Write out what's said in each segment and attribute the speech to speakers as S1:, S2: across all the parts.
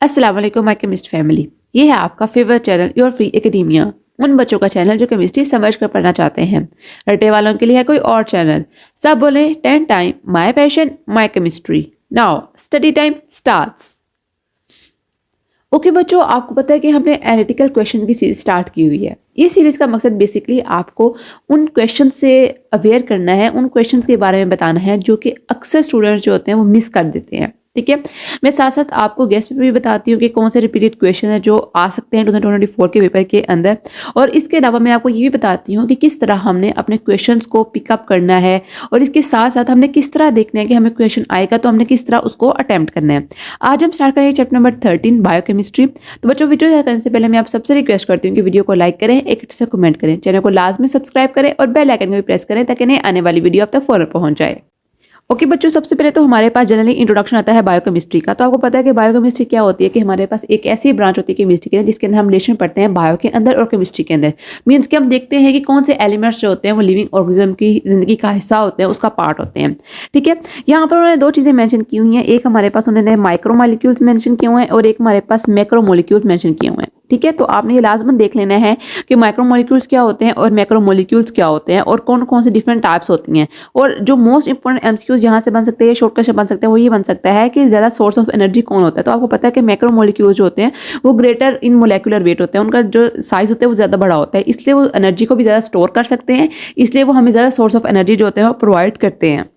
S1: अस्सलाम वालेकुम my chemist family. ये है आपका favourite channel your free academia. उन बच्चों का चैनल जो केमिस्ट्री समझ कर पढ़ना चाहते हैं। रटे वालों के लिए है कोई और चैनल। सब बोले 10 time my passion my chemistry. Now study time starts. Okay बच्चों, आपको पता है कि हमने एनालिटिकल क्वेश्चन की सीरीज स्टार्ट की हुई है। ये सीरीज का मकसद बेसिकली आपको उन क्वेश्चन से अवेयर करना है, उन क्वेश्चंस के बारे में बताना है जो कि अक्सर स्टूडेंट्स जो होते हैं वो मिस कर देते हैं। ठीक है, मैं साथ साथ आपको गेस्ट पेपर भी बताती हूँ कि कौन से रिपीटेड क्वेश्चन है जो आ सकते हैं 2024 के पेपर के अंदर। और इसके अलावा मैं आपको ये भी बताती हूँ कि किस तरह हमने अपने क्वेश्चंस को पिकअप करना है, और इसके साथ साथ हमने किस तरह देखना है कि हमें क्वेश्चन आएगा तो हमने किस तरह उसको अटेम्प्ट करना है। आज हम स्टार्ट करेंगे चैप्टर नंबर 13 बायोकेमिस्ट्री। तो बच्चों, वीडियो स्टार्ट करने से पहले मैं आप सबसे रिक्वेस्ट करती हूँ कि वीडियो को लाइक करें, एक से कमेंट करें, चैनल को लाजमी सब्सक्राइब करें और बेल आइकन को भी प्रेस करें ताकि नई आने वाली वीडियो आप तक फौरन पहुंच जाए। ओके बच्चों, सबसे पहले तो हमारे पास जनरली इंट्रोडक्शन आता है बायोकेमिस्ट्री का। तो आपको पता है कि बायोकेमिस्ट्री क्या होती है कि हमारे पास एक ऐसी ब्रांच होती है केमिस्ट्री के अंदर जिसके अंदर हम रिलेशन पढ़ते हैं बायो के अंदर और केमिस्ट्री के अंदर। मीन्स कि हम देखते हैं कि कौन से एलिमेंट्स जो होते हैं वो लिविंग ऑर्गेनिज्म की जिंदगी का हिस्सा होते हैं, उसका पार्ट होते हैं। ठीक है, यहाँ पर उन्होंने दो चीज़ें मैंशन की हुई हैं। एक हमारे पास उन्होंने माइक्रो मॉलिक्यूल्स मैंशन किए हुए हैं और एक हमारे पास मैक्रो मॉलिक्यूल्स मैंशन किए हुए हैं। ठीक है, तो आपने ये लाजमन देख लेना है कि माइक्रो मॉलिक्यूल्स क्या होते हैं और मैक्रो मॉलिक्यूल्स क्या होते हैं और कौन कौन से डिफरेंट टाइप्स होती हैं। और जो मोस्ट इंपॉर्टेंट एमसीक्यूज यहाँ से बन सकते हैं, शॉर्टकट से बन सकते हैं, वो ये बन सकता है कि ज़्यादा सोर्स ऑफ एनर्जी कौन होता है। तो आपको पता है कि मैक्रो मॉलिक्यूल्स जो होते हैं वो ग्रेटर इन मोलेकुलर वेट होते हैं, उनका जो साइज होता है वो ज़्यादा बड़ा होता है, इसलिए वो एनर्जी को भी ज़्यादा स्टोर कर सकते हैं, इसलिए वो हमें ज़्यादा सोर्स ऑफ एनर्जी जो होते हैं वो प्रोवाइड करते हैं।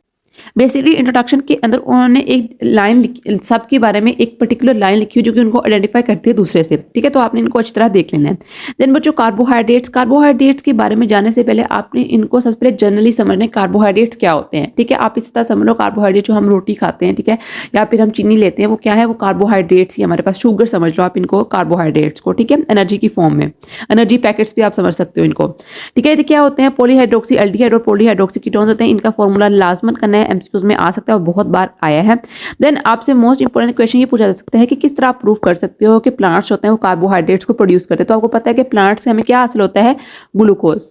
S1: बेसिकली इंट्रोडक्शन के अंदर उन्होंने एक लाइन सब के बारे में एक पर्टिकुलर लाइन लिखी है जो कि उनको आइडेंटिफाई करती है दूसरे से। ठीक है, तो आपने इनको अच्छी तरह देख लेना है। देन बच्चों, कार्बोहाइड्रेट्स के बारे में जानने से पहले आपने इनको सबसे पहले जनरली समझने कार्बोहाइड्रेट्स क्या होते हैं। ठीक है, आप इस तरह समझ लो कार्बोहाइड्रेट जो हम रोटी खाते हैं, ठीक है, या फिर हम चीनी लेते हैं, वो क्या है, वो कार्बोहाइड्रेट्स ही हमारे पास। शुगर समझ लो आप इनको, कार्बोहाइड्रेट्स को। ठीक है, एनर्जी की फॉर्म में, एनर्जी पैकेट्स भी आप समझ सकते हो इनको। ठीक है, ये क्या होते हैं, पॉलीहाइड्रोक्सी एल्डिहाइड और पॉलीहाइड्रोक्सी कीटोन्स होते हैं। इनका फॉर्मूला लाजमन करना है, एमसीक्यूज में आ सकता है और बहुत बार आया है। देन आपसे मोस्ट इंपोर्टेंट क्वेश्चन ये पूछा जा सकता है कि किस तरह आप प्रूव कर सकते हो कि प्लांट्स होते हैं वो कार्बोहाइड्रेट्स को प्रोड्यूस करते हैं। तो आपको पता है कि प्लांट्स से हमें क्या हासिल होता है, ग्लूकोज।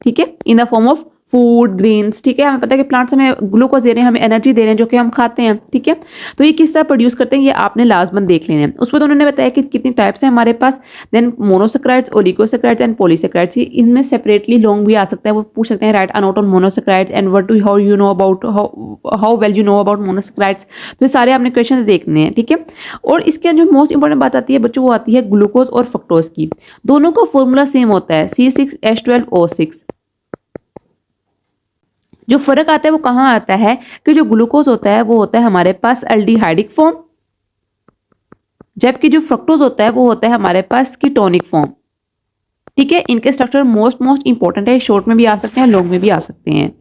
S1: ठीक है, in the form of food greens. ठीक है, हमें पता है कि प्लांट्स हमें ग्लूकोज दे रहे हैं, हमें एनर्जी दे रहे हैं जो कि हम खाते हैं। ठीक है, तो ये किस तरह प्रोड्यूस करते हैं ये आपने लाजमन देख लेना है। उसमें तो उन्होंने बताया कि कितनी टाइप्स हैं हमारे पास। Then monosaccharides, oligosaccharides and polysaccharides. इनमें सेपरेटली लॉन्ग भी आ सकता है, वो पूछ सकते हैं write a note on monosaccharides and what do how you know about how well you know about monosaccharides. तो ये सारे आपने क्वेश्चन देखने हैं। ठीक है, और इसके जो मोस्ट इंपॉर्टेंट बात आती है बच्चों, वो आती है ग्लूकोज और फ्रक्टोज की। दोनों का फॉर्मूला सेम होता है, C6H12O6। जो फर्क आता है वो कहाँ आता है कि जो ग्लूकोज होता है वो होता है हमारे पास एल्डिहाइडिक फॉर्म, जबकि जो फ्रक्टोज होता है वो होता है हमारे पास कीटोनिक फॉर्म। ठीक है, इनके स्ट्रक्चर मोस्ट इंपॉर्टेंट है, शॉर्ट में भी आ सकते हैं, लॉन्ग में भी आ सकते हैं।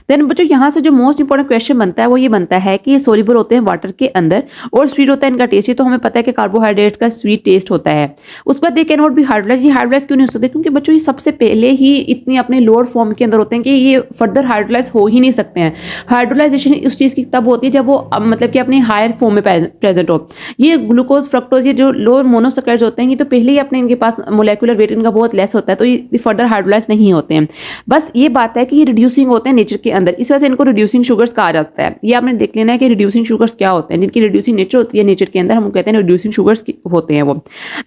S1: देन बच्चों, यहाँ से जो मोस्ट इंपॉर्टेंट क्वेश्चन बनता है वो ये बनता है कि ये सोल्यूबल होते हैं वाटर के अंदर और स्वीट होता है इनका टेस्ट। ये तो हमें पता है कि कार्बोहाइड्रेट्स का स्वीट टेस्ट होता है। उसके बाद they can not be hydrolyse. ये हाइड्रोलाइज क्यों नहीं हो सकते, क्योंकि बच्चों ये सबसे पहले ही इतनी अपने लोअर फॉर्म के अंदर होते हैं कि ये फर्दर हाइड्रोलाइज हो ही नहीं सकते हैं। हाइड्रोलाइजेशन उस चीज़ की तब होती है जब वो मतलब कि अपनी हायर फॉर्म में प्रेजेंट हो। ये ग्लूकोज फ्रक्टोज ये जो लोअर मोनोसेक्राइड्स होते हैं ये तो पहले ही अपने इनके पास मोलेकुलर वेट इनका बहुत लेस होता है, तो ये फर्दर हाइड्रोलाइज नहीं होते हैं। बस ये बात है कि ये रिड्यूसिंग होते हैं नेचर के अंदर, इस वजह से इनको रिड्यूसिंग शुगर्स कहा जाता है। ये आपने देख लेना है कि रिड्यूसिंग शुगर्स क्या होते हैं, जिनकी रिड्यूसिंग नेचर होती है नेचर के अंदर, हम कहते हैं रिड्यूसिंग शुगर्स होते हैं वो।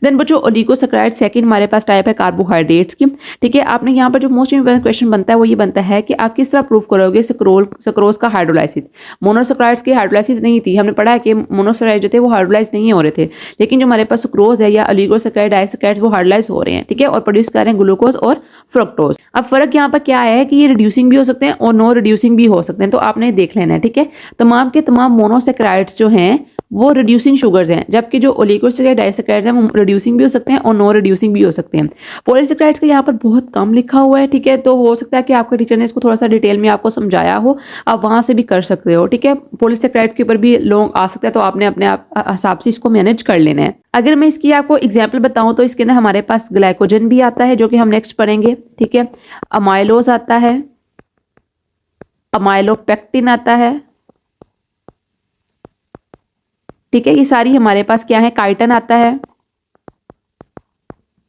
S1: देन बच्चों, ओलिगोसैकराइड सेकंड हमारे पास टाइप है कार्बोहाइड्रेट्स की। ठीक है, आपने यहाँ पर जो मोस्ट इंपोर्टेंट क्वेश्चन बनता है वो ये बनता है कि आप किस तरह प्रूव करोगे सक्रोज का हाइड्रोलाइसिस। मोनोसेक्राइड्स की हाइड्रोलाइसिस नहीं थी, हमने पढ़ा है कि मोनोसेक्राइड जो थे वो हाइड्रोलाइज नहीं हो रहे थे, लेकिन जो हमारे पास सुक्रोज है या ओलिगोसैकराइड डाइसैकराइड्स वो हाइड्रोलाइज हो रहे हैं। ठीक है, और प्रोड्यूस कर रहे हैं ग्लूकोज और फ्रक्टोज। अब फर्क यहाँ पर क्या है कि ये रिड्यूसिंग भी हो सकते हैं और नो रिड्यूसिंग भी हो सकते हैं, तो आपने देख लेना है। ठीक है, तमाम के तमाम मोनोसेक्राइड्स जो हैं वो रिड्यूसिंग शुगर्स हैं, जबकि जो ओलिगोसैकराइड डाइसैकराइड्स हैं वो रिड्यूसिंग भी हो सकते हैं और नो रिड्यूसिंग भी हो सकते हैं। पॉलीसैकराइड्स का यहाँ पर बहुत कम लिखा हुआ है। ठीक है, तो हो सकता है कि आपके टीचर ने इसको थोड़ा सा डिटेल में आपको समझाया हो, आप वहाँ से भी कर सकते हो। ठीक है, पॉलीसैकराइड्स के ऊपर भी लॉन्ग आ सकता है, तो आपने अपने हिसाब से इसको मैनेज कर लेना है। अगर मैं इसकी आपको एग्जाम्पल बताऊं तो इसके अंदर हमारे पास ग्लाइकोजन भी आता है जो कि हम नेक्स्ट पढ़ेंगे। ठीक है, अमाइलोज आता है, अमाइलोपेक्टिन आता है। ठीक है, ये सारी हमारे पास क्या है, काइटन आता है,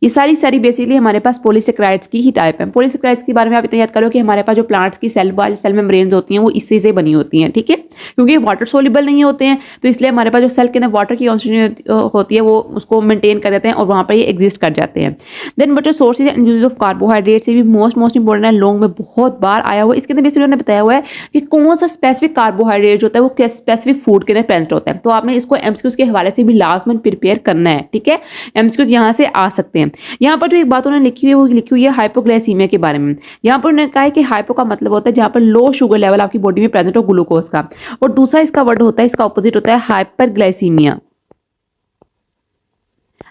S1: ये सारी बेसिकली हमारे पास पॉलीसेकेराइड्स की ही टाइप है। पॉलीसेकेराइड्स के बारे में आप इतना याद करो कि हमारे पास जो प्लांट्स की सेल मेम्ब्रेन्स होती हैं वो इससे से बनी होती हैं, ठीक है, क्योंकि वाटर सोल्यूबल नहीं होते हैं, तो इसलिए हमारे पास जो सेल के अंदर वाटर की कॉन्सेंट्रेशन होती है वो उसको मेंटेन कर देते हैं और वहाँ पर ये एग्जिस्ट कर जाते हैं। देन बच्चों sources and use of carbohydrate से भी मोस्ट इंपॉर्टेंट है, लॉन्ग में बहुत बार आया हुआ है। इसके अंदर बेसिकली उन्होंने बताया हुआ है कि कौन सा स्पेसिफिक कार्बोहाइड्रेट होता है वो स्पेसिफिक फूड के अंदर प्रेजेंट होता है। तो आपने इसको एमसीक्यूज के हवाले से भी लास्ट में प्रिपेयर करना है, ठीक है, एमसीक्यूज यहाँ से आ सकते हैं। यहाँ पर जो एक बात उन्होंने लिखी हुई है वो लिखी हुई है हाइपोग्लाइसीमिया के बारे में। यहाँ पर उन्होंने कहा है कि हाइपो का मतलब होता है जहाँ पर लो शुगर लेवल आपकी बॉडी में प्रेजेंट हो ग्लूकोज का, और दूसरा इसका वर्ड होता है, इसका ऑपोजिट होता है हाइपरग्लाइसीमिया।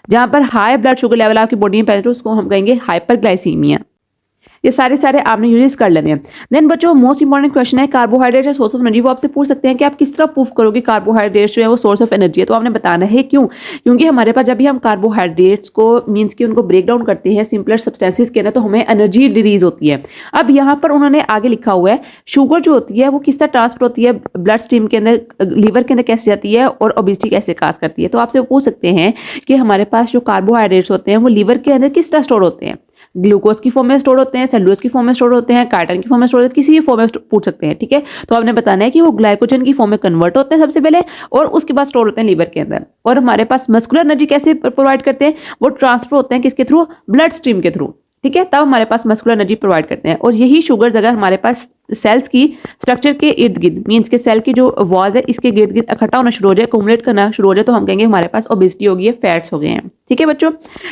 S1: जहां पर हाई ब्लड शुगर लेवल आपकी बॉडी में प्रेजेंट हो उसको हम कहेंगे हाइपरग्लाइसीमिया। ये सारे आपने यूज कर लेने हैं। देन बच्चों मोस्ट इंपॉर्टेंट क्वेश्चन है कार्बोहाइड्रेट है सोर्स ऑफ एनर्जी। वो आपसे पूछ सकते हैं कि आप किस तरह प्रूफ करोगे कार्बोहाइड्रेट जो है वो सोर्स ऑफ एनर्जी है, तो आपने बताना है क्यों, क्योंकि हमारे पास जब भी हम कार्बोहाइड्रेट्स को मीन्स कि उनको ब्रेक डाउन करते हैं सिंपलर सब्सटेंसेस के अंदर तो हमें एनर्जी रिलीज होती है। अब यहाँ पर उन्होंने आगे लिखा हुआ है शुगर जो होती है वो किस तरह ट्रांसफर होती है ब्लड स्ट्रीम के अंदर, लीवर के अंदर कैसे जाती है और ओबेसिटी कैसे काज करती है। तो आपसे पूछ सकते हैं कि हमारे पास जो कार्बोहाइड्रेट्स होते हैं वो लीवर के अंदर किस तरह स्टोर होते हैं, ग्लूकोज की फॉर्म में स्टोर होते हैं, सेलुलोज की फॉर्म में स्टोर होते हैं, कार्टन की फॉर्म में स्टोर होते हैं, किसी भी फॉर्म में पूछ सकते हैं, ठीक है। तो आपने बताना है कि वो ग्लाइकोजन की फॉर्म में कन्वर्ट होते हैं सबसे पहले और उसके बाद स्टोर होते हैं लीवर के अंदर। और हमारे पास मस्कुलर एनर्जी कैसे प्रोवाइड करते हैं, वो ट्रांसफर होते हैं किसके थ्रू, ब्लड स्ट्रीम के थ्रू, ठीक है, तब हमारे पास मस्कुलर एनर्जी प्रोवाइड करते हैं। और यही शुगर्स अगर हमारे पास सेल्स की स्ट्रक्चर के इर्द गिर्द मीन्स के सेल की जो वॉल है इसके गिर्द गिर्द इकट्ठा होना शुरू हो जाए, एक्युमुलेट करना शुरू हो जाए, तो हम कहेंगे हमारे पास ओबेसिटी हो गई है, फैट्स हो गए हैं, ठीक है बच्चों।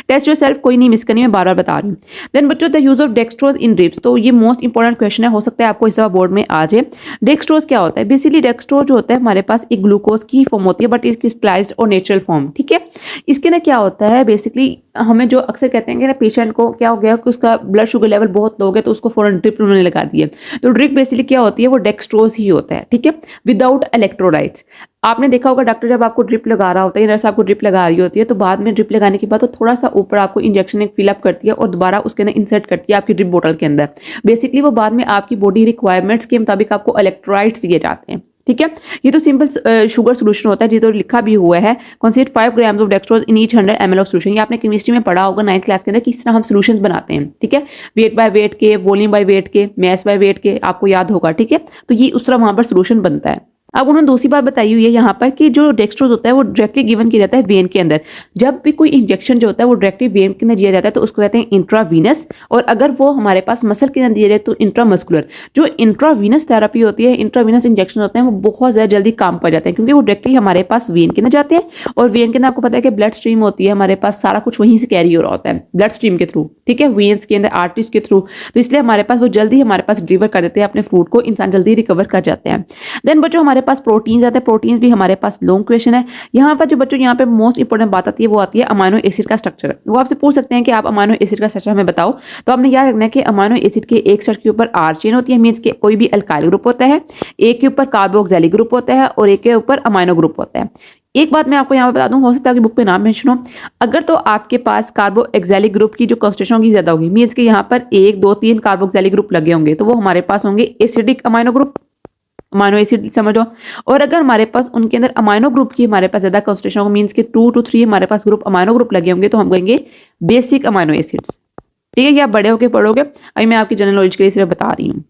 S1: टेस्ट योरसेल्फ कोई नहीं मिस करनी, मैं बार बार बता रही हूँ। देन बच्चों the use of dextrose in drips, तो ये मोस्ट इंपॉर्टेंट क्वेश्चन है, हो सकता है आपको इस बार बोर्ड में आ जाए। डेक्सट्रोज क्या होता है, बेसिकली डेक्सट्रोज जो होता है हमारे पास एक ग्लूकोज की फॉर्म होती है बट इट क्रिस्टलाइज्ड और नेचुरल फॉर्म, ठीक है। इसके अंदर क्या होता है बेसिकली हमें जो अक्सर कहते हैं कि ना पेशेंट को क्या हो गया कि उसका ब्लड शुगर लेवल बहुत लो गया तो उसको फौरन ड्रिप उन्होंने लगा दी है, तो ड्रिप बेसिकली क्या होती है वो डेक्सट्रोज ही होता है, ठीक है, विदाउट इलेक्ट्रोलाइट्स। आपने देखा होगा डॉक्टर जब आपको ड्रिप लगा रहा होता है, नर्स आपको ड्रिप लगा रही होती है तो बाद में ड्रिप लगाने के बाद तो थोड़ा सा ऊपर आपको इंजेक्शन एक फिलअप करती है और दोबारा उसके अंदर इंसर्ट करती है आपकी ड्रिप बोतल के अंदर। बेसिकली वो बाद में आपकी बॉडी रिक्वायरमेंट्स के मुताबिक आपको इलेक्ट्रोलाइट्स दिए जाते हैं, ठीक है। ये तो सिंपल शुगर सोल्यूशन होता है, जी तो लिखा भी हुआ है consider 5 grams of dextrose in each 100 ml of solution. ये आपने केमिस्ट्री में पढ़ा होगा 9th क्लास के अंदर किस तरह हम सोल्यूशंस बनाते हैं, ठीक है, वेट बाय वेट के, वॉल्यूम बाय वेट के, मास बाय वेट के, आपको याद होगा, ठीक है। तो ये उस तरह वहां पर सोल्यूशन बनता है। अब उन्होंने दूसरी बात बताई हुई है यहाँ पर कि जो डेक्सट्रोज होता है वो डायरेक्टली गिवन किया जाता है वेन के अंदर। जब भी कोई इंजेक्शन जो होता है वो डायरेक्टली वेन के अंदर दिया जाता है तो उसको कहते हैं इंट्रावीनस, और अगर वो हमारे पास मसल के अंदर दिया जाए तो इंट्रामस्कुलर। जो इंट्रावीनस थेरेपी होती है, इंट्रावीनस इंजेक्शन होते हैं वो बहुत ज़्यादा जल्दी काम कर जाते हैं क्योंकि वो डायरेक्टली हमारे पास वेन के अंदर जाते हैं, और वेन के अंदर आपको पता है कि ब्लड स्ट्रीम होती है, हमारे पास सारा कुछ वहीं से कैरी हो रहा होता है ब्लड स्ट्रीम के थ्रू, ठीक है, वेन्स के अंदर, आर्टरीज के थ्रू, तो इसलिए हमारे पास वो जल्दी हमारे पास डिलीवर कर देते हैं अपने फूड को, इंसान जल्दी रिकवर कर जाते हैं। देन बच्चों हमारे पास प्रोटीन्स आते हैं, प्रोटीन्स भी हमारे पास लॉन्ग क्वेश्चन है। यहाँ पर जो बच्चों यहाँ पे मोस्ट इंपोर्टेंट बात आती है वो आती है अमाइनो एसिड का स्ट्रक्चर। वो आपसे पूछ सकते हैं कि आप अमाइनो एसिड का स्ट्रक्चर हमें बताओ, तो आपने याद रखना है कि अमाइनो एसिड के एक स्ट्रक्चर के ऊपर आर चेन होती है, मीन्स के कोई भी अल्काइल ग्रुप होता है, एक के ऊपर कार्बोक्सिलिक ग्रुप होता है और एक के ऊपर अमाइनो ग्रुप होता है। एक बात मैं आपको यहाँ पे बता दूं, हो सकता है कि बुक पे नाम मेंशन हो, अगर तो आपके पास कार्बोक्सिलिक ग्रुप की जो कंसंट्रेशन होगी ज्यादा होगी, मीन्स के यहाँ पर 1 2 3 कार्बोक्सिलिक ग्रुप लगे होंगे तो वो हमारे पास होंगे acidic amino group, amino acid समझो। और अगर हमारे पास उनके अंदर अमाइनो ग्रुप की हमारे पास ज्यादा कंसंट्रेशन होगी, मीन्स के 2 to 3 हमारे पास ग्रुप अमाइनो ग्रुप लगे होंगे तो हम कहेंगे बेसिक अमाइनो एसिड्स, ठीक है। ये आप बड़े होकर पढ़ोगे, अभी मैं आपकी जनरल नॉलेज के लिए सिर्फ बता रही हूँ।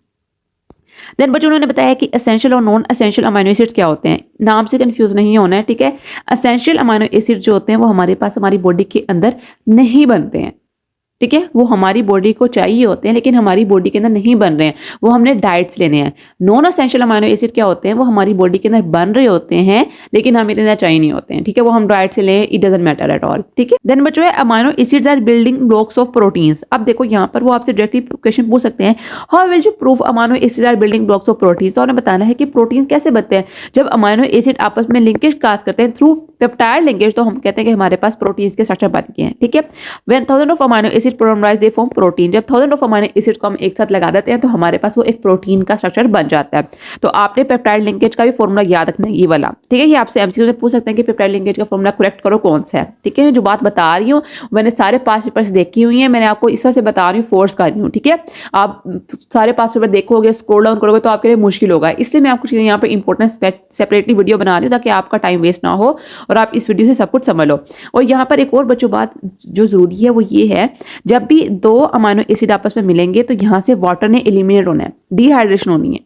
S1: देन बच्चों उन्होंने बताया कि एसेंशियल और नॉन एसेंशियल अमाइनो एसिड्स क्या होते हैं, नाम से कंफ्यूज नहीं होना है, ठीक है। एसेंशियल अमाइनो एसिड जो होते हैं वो हमारे पास हमारी बॉडी के अंदर नहीं बनते हैं, ठीक है, वो हमारी बॉडी को चाहिए होते हैं लेकिन हमारी बॉडी के अंदर नहीं बन रहे हैं, वो हमने डाइट्स लेने हैं। नॉन एसेंशियल अमाइनो एसिड क्या होते हैं, वो हमारी बॉडी के अंदर बन रहे होते हैं लेकिन हमें इतना चाहिए नहीं होते हैं, ठीक है, वो हम डाइट से लें, it doesn't matter at all, ठीक है। देन बच्चों है amino acids are building blocks of proteins. अब देखो यहाँ पर वो आपसे डायरेक्टली क्वेश्चन पूछ सकते हैं, how will you prove amino acids are building blocks of proteins. तो उन्हें बताना है कि प्रोटीन्स कैसे बनते हैं जब अमाइनो एसिड आपस में लिंकेज काज करते हैं थ्रू पेप्टाइड लिंकेज, तो हम कहते हैं कि हमारे पास प्रोटीन्स के स्ट्रक्चर बन गए हैं, ठीक है। When thousand of amino acid acid polymerise they form protein. जब थाउजेंड ऑफ अमीनो एसिड को हम एक साथ लगा देते हैं तो हमारे पास वो एक प्रोटीन का स्ट्रक्चर बन जाता है। तो आपने पेप्टाइड लिंकेज का भी फॉर्मूला याद रखना है, ये वाला, ठीक है। ये आपसे एमसीक्यू में पूछ सकते हैं कि पेप्टाइड लिंकेज का फॉर्मूला करेक्ट करो कौन सा है, ठीक है। जो बात बता रही हूँ मैंने सारे पास पेपर्स देखी हुई है, मैंने आपको इस वजह से बता रही हूँ, फोर्स कर रही हूँ, ठीक है। आप सारे पास पेपर देखोगे, स्क्रॉल डाउन करोगे तो आपके लिए मुश्किल होगा, इसलिए मैं आपको चीजें यहाँ पे इंपॉर्टेंट सेपरेटली वीडियो बना रही हूँ ताकि आपका टाइम वेस्ट ना हो और आप इस वीडियो से सब कुछ समझ लो। और यहाँ पर एक और बच्चों बात जो जरूरी है वो ये है, जब भी दो अमीनो एसिड आपस में मिलेंगे तो यहाँ से वाटर ने एलिमिनेट होना है, डिहाइड्रेशन होनी है,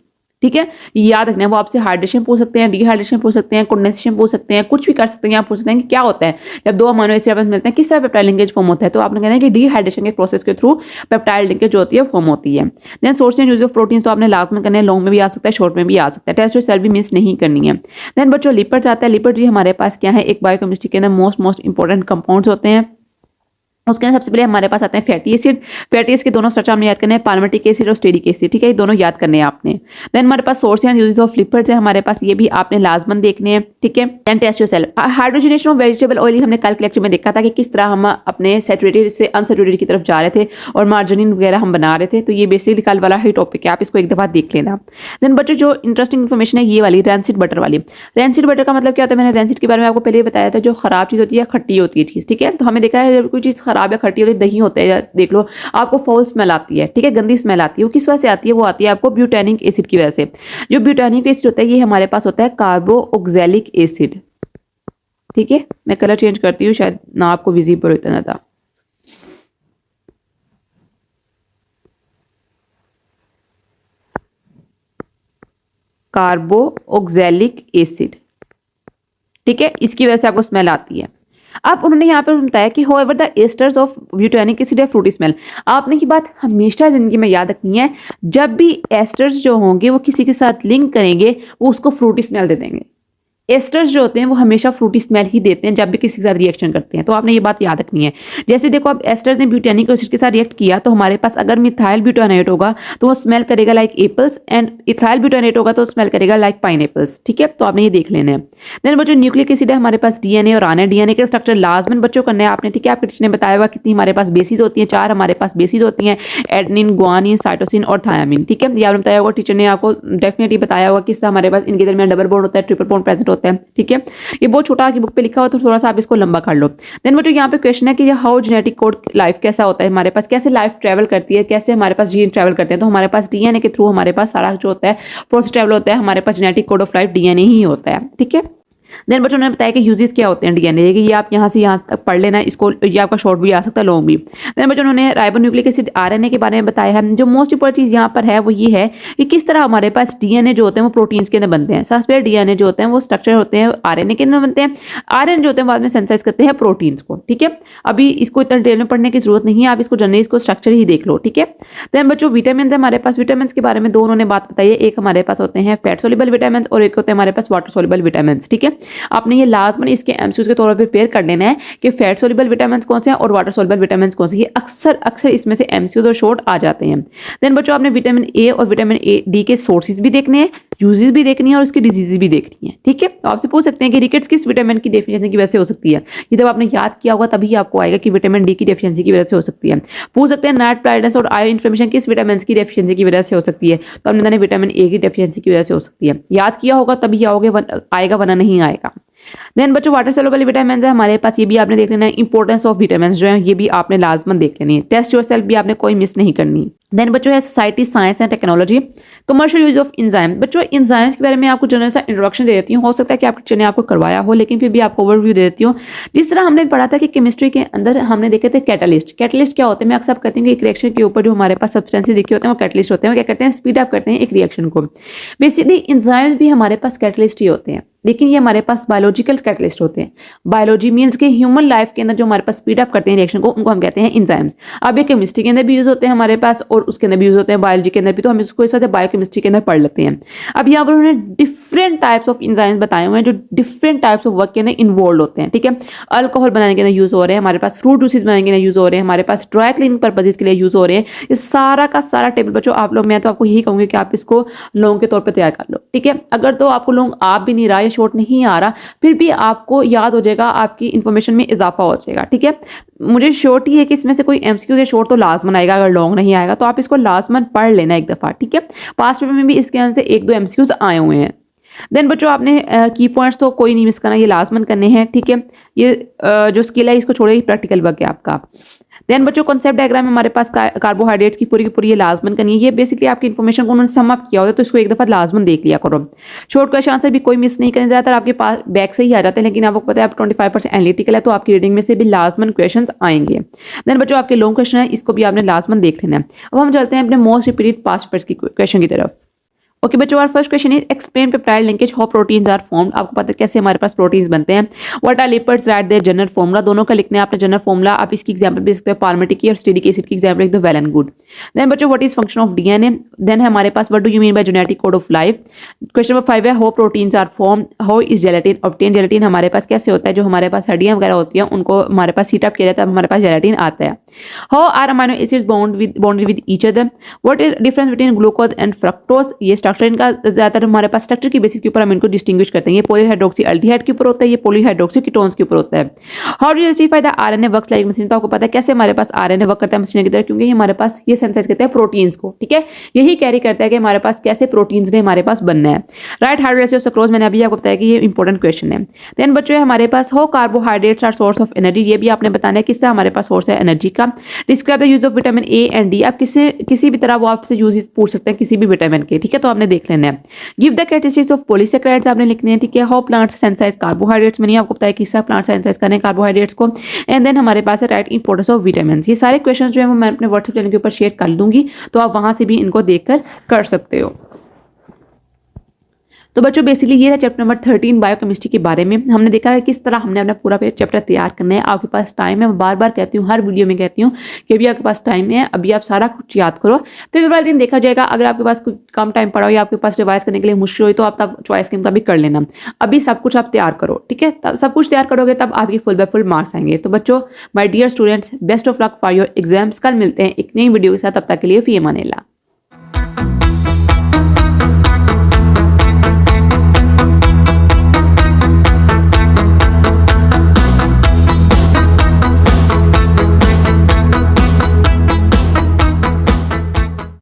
S1: ठीक है। याद रखना है, वो आपसे हाइड्रेशन पूछ सकते हैं, डिहाइड्रेशन पूछ सकते हैं, कंडेंसेशन पूछ सकते हैं, कुछ भी कर सकते हैं। आप पूछ सकते हैं कि क्या होता है जब दो अमीनो एसिड आपस में मिलते हैं, किस तरह पेप्टाइड लिंकेज फॉर्म होता है, तो आपने कहना है कि डिहाइड्रेशन के प्रोसेस के थ्रू पेप्टाइड लिंकेज जो होती है फॉर्म होती है। Then source and use of proteins तो आपने लास्ट में करना है, लॉन्ग में भी आ सकता है, शॉर्ट में भी आ सकता है, टेस्ट सेल भी मिस नहीं करनी है। देन बच्चों लिपिड्स आता है, लिपिड भी हमारे पास क्या है, एक बायोकेमिस्ट्री के अंदर मोस्ट इंपॉर्टेंट कंपाउंड्स होते हैं। उसके अंदर सबसे पहले हमारे पास आते हैं फैटी एसिड। फैटी एसिड के दोनों स्ट्रक्चर हमने याद करने हैं, पाल्मिटिक एसिड और स्टेरिक एसिड, ठीक है, ये दोनों याद करने हैं आपने। देन हमारे पास source and uses of lipids है हमारे पास, ये भी आपने लाजमन देखने हैं, ठीक है। Then test your cell, hydrogenation of vegetable oil हमने कल के लेक्चर में देखा था कि किस तरह हम अपने सैचुरेटेड से अनसैचुरेटेड की तरफ जा रहे थे और मार्जिनिन वगैरह हम बना रहे थे, तो ये बेसिकली कल वाला ही टॉपिक है, आप इसको एक दफा देख लेना। देन बच्चों जो इंटरेस्टिंग इन्फॉर्मेशन है ये वाली रैंसिड बटर वाली। रैंसिड बटर का मतलब क्या होता है, मैंने रैंसिड के बारे में आपको पहले ही बताया था, जो खराब चीज होती है खट्टी होती है चीज, ठीक है। तो हमें देखा है जब कोई चीज खराब या खट्टी होती है, होते हैं, देख लो आपको फाउल स्मेल आती है, ठीक है, गंदी स्मेल आती है, वो किस वजह से आती है, वो आती है आपको ब्यूटेनिक एसिड की वजह से। जो ब्यूटेनिक एसिड होता है ये हमारे पास होता है कार्बोक्सिलिक एसिड, ठीक है। मैं कलर चेंज करती हूँ, शायद ना आपको विजिबल हो इतना था। कार्बोक्सिलिक एसिड, ठीक है, इसकी वजह से आपको स्मेल आती है। अब उन्होंने यहाँ पर बताया कि होएवर द एस्टर्स ऑफ ब्यूटेनिक एसिड है फ्रूटी स्मेल। आपने की बात हमेशा जिंदगी में याद रखनी है, जब भी एस्टर्स जो होंगे वो किसी के साथ लिंक करेंगे वो उसको फ्रूटी स्मेल दे देंगे। एस्टर्स जो होते हैं वो हमेशा फ्रूटी स्मेल ही देते हैं जब भी किसी के साथ रिएक्शन करते हैं, तो आपने ये बात याद रखनी है। जैसे देखो अब एस्टर्स ने ब्यूटेनिक एसिड के साथ रिएक्ट किया तो हमारे पास अगर मिथाइल ब्यूटानेट होगा तो वो स्मेल करेगा लाइक एप्पल्स, एंड इथाइल ब्यूटानेट होगा तो स्मेल करेगा लाइक पाइनएप्पल्स, ठीक है। तो आपने ये देख लेना है। देन बच्चों न्यूक्लिक एसिड है हमारे पास, डीएनए और आरएनए। डीएनए के स्ट्रक्चर लाजमन बच्चों करना है आपने, ठीक है। आपके टीचर ने बताया हुआ कितनी हमारे पास बेसिस होती है, 4 हमारे पास बेसिस होती हैं, एडेनिन, गुआनिन, साइटोसिन और थायामिन, ठीक है। ये आपने बताया होगा, टीचर ने आपको डेफिनेटली बताया होगा किस तरह हमारे पास इनके दरमियान डबल बॉन्ड होता है, ट्रिपल बॉन्ड प्रेजेंट होता है, ठीक है। ये बहुत छोटा की बुक पे लिखा हुआ तो थोड़ा सा आप इसको लंबा कर लो। देन बच्चों यहाँ पे क्वेश्चन है कि हाउ जेनेटिक कोड लाइफ कैसा होता है हमारे पास, कैसे लाइफ ट्रैवल करती है, कैसे हमारे पास जीन ट्रैवल करते हैं। तो हमारे पास डीएनए के थ्रू हमारे पास सारा जो होता है प्रोसेस ट्रैवल होता है, हमारे पास genetic code of life DNA ही होता है, ठीक है। देन बच्चों ने बताया कि यूजेस क्या होते हैं डीएनए के, ये आप यहाँ से यहाँ तक पढ़ लेना, इसको ये आपका शॉर्ट भी आ सकता है, लॉन्ग भी। देन बच्चों उन्होंने राइबोन्यूक्लिक एसिड आरएनए के बारे में बताया है। जो मोस्ट इंपॉर्टेंट चीज यहाँ पर है वो ये है कि किस तरह हमारे पास डीएनए जो होते हैं वो प्रोटीन्स के अंदर बनते हैं। सबसे पहले डीएनए जो होते हैं वो स्ट्रक्चर होते हैं आरएनए के अंदर बनते हैं, आरएनए जो होते हैं बाद में सेंसाइज करते हैं प्रोटीन्स को, ठीक है। अभी इसको इतना डिटेल में पढ़ने की जरूरत नहीं है, आप इसको जनरली इसको स्ट्रक्चर ही देख लो, ठीक है। देन बच्चों विटामिन है हमारे पास, विटामिन के बारे में दो उन्होंने बात बताई है, एक हमारे पास होते हैं फैट सोल्युबल विटामिन और एक होते हैं हमारे पास वाटर सोल्युबल विटामिन, ठीक है। आपने ये लाजमन इसके एमसीक्यूज के तौर पर प्रिपेयर कर लेना है कि फैट सोल्युबल विटामिन कौन से हैं और वाटर सोल्युबल विटामिन कौन से, ये अक्सर इसमें से एमसीक्यूज और शॉर्ट आ जाते हैं। देन बच्चों आपने विटामिन ए और विटामिन ए डी के सोर्सेज भी देखने हैं, यूजेस भी देखनी है और उसकी डिजीजेज भी देखनी है, ठीक है। तो आपसे पूछ सकते हैं कि रिकेट्स किस विटामिन की डेफिशिएंसी की वजह से हो सकती है, ये जब आपने याद किया होगा तभी आपको आएगा कि विटामिन डी की डेफिशिएंसी की वजह से हो सकती है। पूछ सकते हैं नाइट ब्राइटनेस और आई इन्फ्लेमेशन किस विटामिन की डेफिशिएंसी की वजह से हो सकती है, तो हमने जाना विटामिन ए की डेफिशिएंसी की वजह से हो सकती है। याद किया होगा तभी आओगे, आएगा वरना नहीं आएगा। देन बच्चों वाटर सोल्युबल विटामिन है हमारे पास, ये भी आपने देख लेना है। इंपॉर्टेंस ऑफ विटामिन जो है ये भी आपने लाजमन देख लेनी है। टेस्ट योरसेल्फ भी आपने कोई मिस नहीं करनी। देन बच्चों है society science and technology, commercial use of enzyme. बच्चों इंजाइम्स के बारे में आपको जनरल सा इंट्रोडक्शन दे देती हूँ, हो सकता है कि आपके टीचर ने आपको करवाया हो लेकिन फिर भी आपको ओवरव्यू दे देती हूँ। जिस तरह हमने पढ़ा था कि केमिस्ट्री के अंदर हमने देखे थे कैटलिस्ट। कैटलिस्ट क्या होते हैं, मैं अक्सर कहती हूँ कि एक रिएक्शन के ऊपर जो हमारे पास सब्सटेंसेस दिखे होते हैं वो कैटलिस्ट होते हैं। वो क्या करते हैं, स्पीड अप करते हैं एक रिएक्शन को। बेसिकली इंजाइम्स भी हमारे पास कैटलिस्ट ही होते हैं, लेकिन ये हमारे पास बायोलॉजिकल कैटलिस्ट होते हैं। बायोलॉजी मींस के ह्यूमन लाइफ के अंदर जो हमारे पास स्पीड अप करते हैं रिएक्शन को, उनको हम कहते हैं इंजाइम्स। अब ये केमिस्ट्री के अंदर भी यूज होते हैं हमारे पास और उसके अंदर भी यूज होते हैं बायोलॉजी के अंदर भी, तो हम इसको इस वजह से बायोकेमिस्ट्री के अंदर पढ़ लेते हैं। अब यहाँ पर उन्होंने डिफरेंट टाइप्स ऑफ इंजाइम्स बताए हुए हैं जो डिफरेंट टाइप्स ऑफ वर्क के अंदर इन्वॉल्व होते हैं, ठीक है। अल्कोहल बनाने के अंदर यूज हो रहे हैं हमारे पास, फ्रूट जूसेस बनाने के अंदर यूज हो रहे हैं हमारे पास, ड्राई क्लीनिंग पर्पजेस के लिए यूज हो रहे हैं। ये सारा का सारा टेबल बच्चों आप लोग, मैं तो आपको यही कहूंगी कि आप इसको लॉन्ग के तौर पर तैयार कर लो, ठीक है। अगर तो आपको लॉन्ग आप भी नहीं रहा या शॉर्ट नहीं आ रहा फिर भी आपको याद हो जाएगा, आपकी इन्फॉर्मेशन में इजाफा हो जाएगा। ठीक है, मुझे श्योरिटी है कि इसमें से कोई एमसीक्यू या शॉर्ट तो लाजमन आएगा, अगर लॉन्ग नहीं आएगा तो आप इसको लाजमन पढ़ लेना एक दफ़ा। ठीक है, पास्ट पेपर में भी इसके अंदर से एक दो एमसीक्यूज आए हुए हैं। देन बच्चों आपने की पॉइंट्स तो कोई नहीं मिस करना, ये लाजमन करने हैं। ठीक है, ये जो स्किल है इसको छोड़े, प्रैक्टिकल वर्क है आपका। देन बच्चों कॉन्सेप्ट डायग्राम हमारे पास कार्बोहाइड्रेट्स की पूरी ये लाजमन करनी है। ये बेसिकली आपकी इन्फॉर्मेशन को उन्होंने सम अप किया होता है, तो इसको एक दफ़ा लाजमन देख लिया करो। शॉर्ट क्वेश्चन आंसर भी कोई मिस नहीं करें, ज़्यादातर आपके पास बैक से ही आ जाते हैं, लेकिन आपको पता है आप 25% एनालिटिकल है तो आपकी रीडिंग में से भी लाजमन क्वेश्चन आएंगे। देन बच्चों आपके लॉन्ग क्वेश्चन है, इसको भी आपने लाजमन देख लेना है। अब हम चलते हैं अपने मोस्ट रिपीटेड पास्ट पेपर्स की क्वेश्चन की तरफ। ओके बच्चों, और first question is explain peptide linkage how proteins are formed. आपको पता है कैसे हमारे पास प्रोटीन्स बनते हैं। What are lipids, write their general formula, दोनों का लिखना है आपने जनरल फॉर्मूला। आप इसकी एग्जांपल भी सकते हो, पाल्मिटिक की और स्टीरिक एसिड की एग्जांपल लिख दो, वेल एंड गुड। देन बच्चों what is function of DNA. Then है हमारे पास what do you mean by genetic code of life. Question number 5 है how proteins are form, how is gelatin obtain. Gelatin हमारे पास कैसे होता है, जो हमारे पास हड्डियां वगैरह होती हैं उनको हमारे पास हीट अप किया जाता है, हमारे पास जेलेटिन आता है। How are amino acids bond with each other. What is difference between glucose and fructose. ये स्ट्रक्चर इनका ज्यादातर हमारे पास स्ट्रक्चर की बेसिस के ऊपर हम इनको डिस्टिंग्विश करते हैं। ये पॉलीहाइड्रोक्सी एल्डिहाइड के ऊपर होता है, ये पॉलीहाइड्रोक्सी कीटोन्स के ऊपर होता है। How do you justify the RNA works like machine. तो आपको पता है कैसे हमारे पास आरएनए वर्क करता है मशीन की तरह, क्योंकि हमारे पास ये सिंथेसाइज करता है प्रोटीन्स को। ठीक है, यही कैरी करता है कि हमारे पास कैसे प्रोटीन्स ने हमारे पास बनना है। राइट हाइड्रोजन रेशियो सक्रोज, मैंने अभी आपको बताया कि ये इंपॉर्टेंट क्वेश्चन है। देन बच्चों हमारे पास how carbohydrates are source of energy. ये भी आपने बताना है किससे हमारे पास सोर्स है एनर्जी का। Describe the use of vitamin A and D. आप किसी भी तरह वो आपसे यूज पूछ सकते हैं किसी भी विटामिन के। ठीक है, तो आपने देख लेना है। Give the characteristics of polysaccharides आपने लिखने हैं। ठीक है, हाउ प्लांट्स सिंथेसाइज कार्बोहाइड्रेट्स में नहीं आपको पता है किससे प्लांट सिंथेसाइज करें कार्बोहाइड्रेट्स को। एंड देन हमारे पास है राइट इंपॉर्टेंस ऑफ विटामिन। ये सारे क्वेश्चन जो है वो मैं अपने व्हाट्सएप चैनल के ऊपर शेयर कर दूंगी, तो आप वहां से भी इनको देखकर कर सकते हो। तो बच्चों बेसिकली ये है चैप्टर नंबर 13 बायोकेमिस्ट्री के बारे में। हमने देखा है किस तरह हमने अपना पूरा चैप्टर तैयार करना है। आपके पास टाइम है, मैं बार बार कहती हूँ, हर वीडियो में कहती हूँ कि अभी आपके पास टाइम है, अभी आप सारा कुछ याद करो, फिर वाले दिन देखा जाएगा। अगर आपके पास कोई कम टाइम पड़ा हो या आपके पास रिवाइज करने के लिए मुश्किल हो तो आप तब चॉइस के मुताबिक कर लेना। अभी सब कुछ आप तैयार करो। ठीक है, तब सब कुछ तैयार करोगे तब आपकी फुल बाय फुल मार्क्स आएंगे। तो बच्चों my dear students, best of luck for your exams. कल मिलते हैं एक नई वीडियो के साथ, तब तक के लिए फी अमान अल्लाह।